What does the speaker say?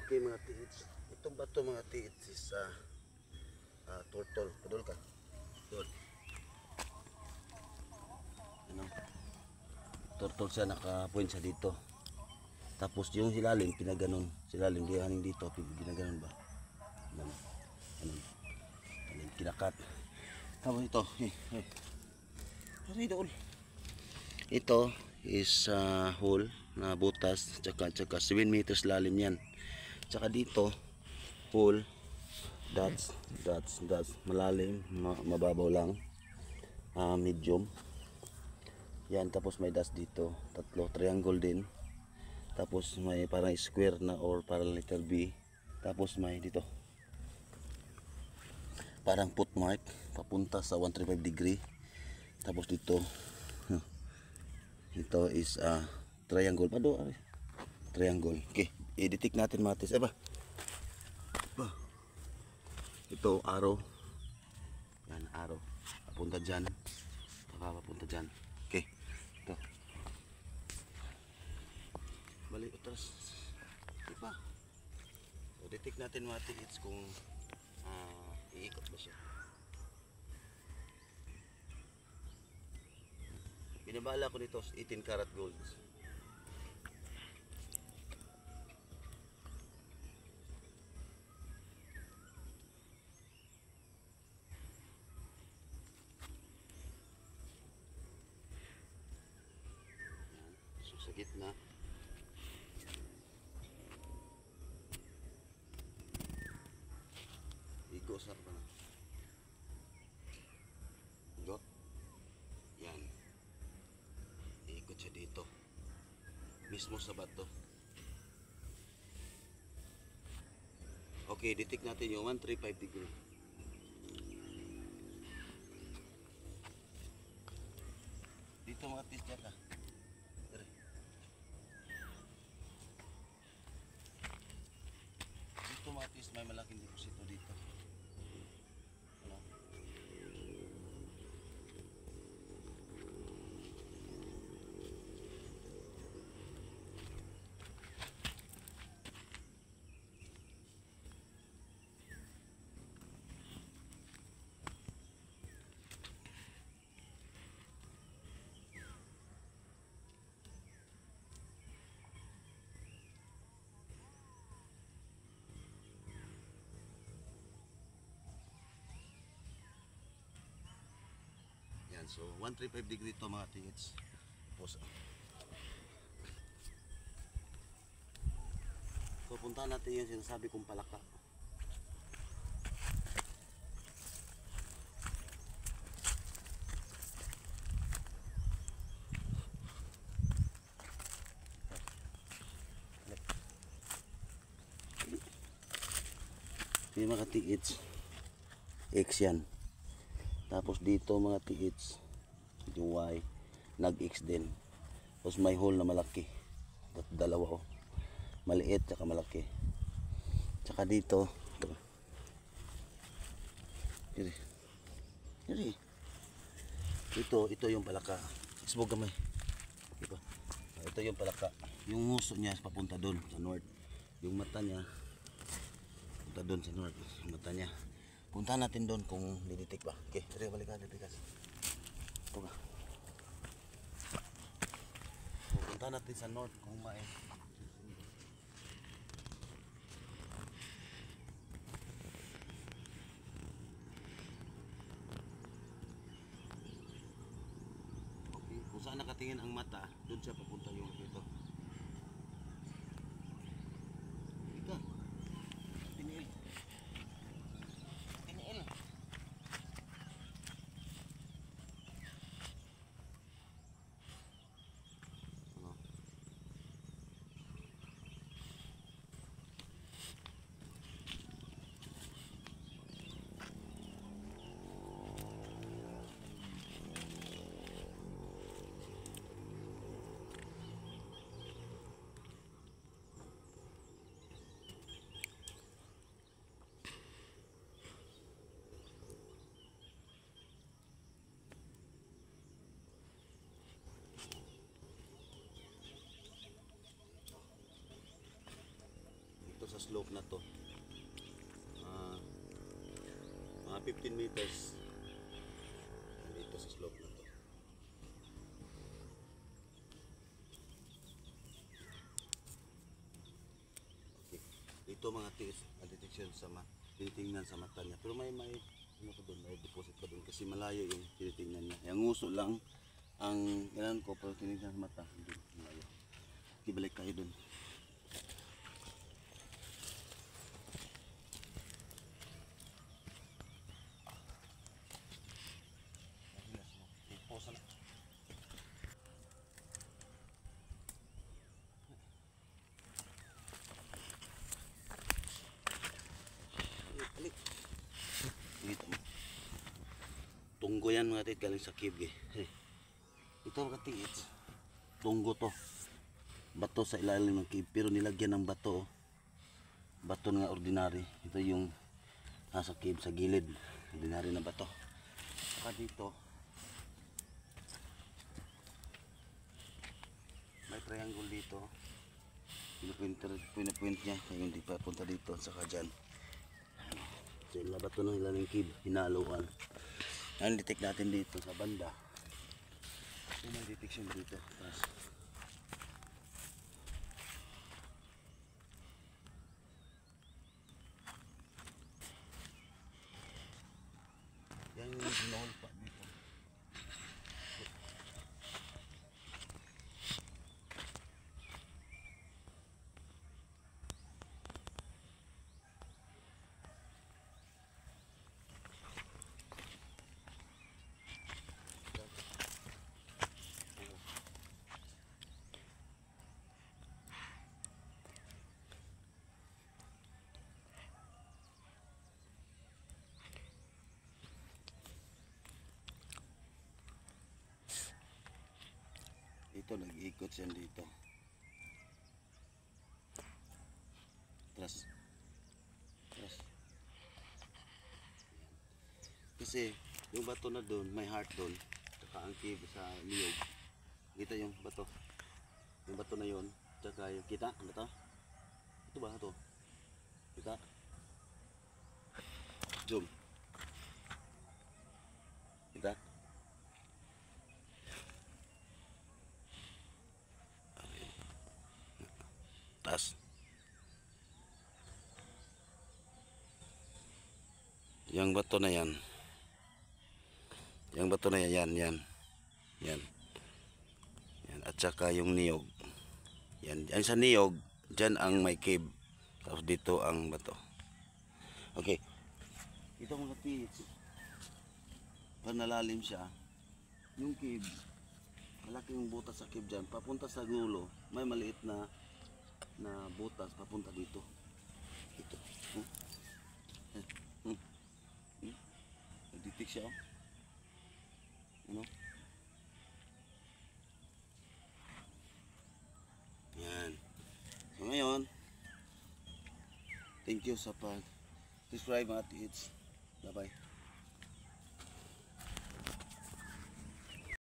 Okay mga tiits. Itong bato mga tiits is turtle. Padol ka. Doon. Ano? Turtle siya, naka-point siya dito. Tapos yung silalim, pinaganon. Silalim, di haning dito, pinaganon ba? Ano? Kinakat. Tapos ito. Ito is hole na butas. Tsaka 7 meters lalim yan. Tsaka dito, hole. Dots. Malalim, mababaw lang. Medium. Yan, tapos may dots dito. Tatlo, triangle din. Tapos may parang square na or parang letter B. Tapos may dito. Parang footmark papunta sa 135 degree. Tapos dito ito is triangle. Triangle. Okay, i-detect natin mga tis. Ito arrow. Yan, arrow. Papunta dyan. Papunta dyan. Okay. Ito. Balik atras. Diba? So, detect natin mga tis kung iikot ba siya. Binabala ko nito 18 karat gold. So sa gitna. Igosar pa na. Dot. Yan. Iikot siya dito. Mismo sa bato. Okay, detect natin yung 135 degree. Dito mga tis dyan ka. Dito mga tis, may malaking deposito dito. Ano? So 135 degree to mga tingits. So puntahan natin yung sinasabi kong palaka. Yung mga tingits X yan. Tapos dito mga tingits yung Y nag-X din. Tapos may hole na malaki. Dalawa maliit tsaka malaki. Tsaka dito ito yung palaka. Isbog gamay. Diba? Ito yung palaka. Yung nguso niya papunta doon sa north. Yung mata niya punta doon sa north. Yung mata niya. Puntahan natin doon kung diditik ba. Okay, balik ka, ditikas. Ito ba? Puntahan natin sa north kung may. Okay, kung saan nakatingin ang mata, doon siya papunta yung ito. Ika. Piniil. sa slope na to. Mga 15 meters dito sa slope na to. Okay. Dito mga detection sa tinitingnan sa mata niya. Pero may ano ko doon, may deposit ko doon kasi malayo yung tinitingnan niya. Yung nguso lang ang kailangan ko, pero tinignan sa mata doon, malayo. Ibalik tayo doon. Tunggo yan mga tit, galing sa cave eh. Ito mga tit, tunggo to. Bato sa ilalim ng cave, pero nilagyan ng bato. Bato nga ordinary. Ito yung nasa cave sa gilid, ordinary na bato. Saka dito may triangle dito. Pinupoint niya, kaya hindi pa punta dito. Saka dyan, so yung bato ng ilalim ng cave, hinaluan. Ang detect natin dito sa banda. May detection dito. Tapos yan yung ginol pa dito. Ito nag-iikot siya dito. Tras. Kasi yung bato na doon, may heart doon. Saka ang cave sa niyog. Kita yung bato. Yung bato na yon. Saka yung kita, ano to? Ito ba ito? Kita. Zoom. Kita. Tas. Yang bato na yan. Yang bato na yan, yan. Yan. Yan. At saka yung niyog. Yan. Yan sa niyog, dyan ang may cave. Tapos dito ang bato. Okay. Ito mga tiits. Panalalim siya. Yung cave, malaking butas sa cave dyan. Papunta sa gulo, may maliit na butas papunta dito. Ito. Nagtitik siya, oh. Ano? Yan. So ngayon, thank you sa pag-subscribe mga tiits. Bye bye.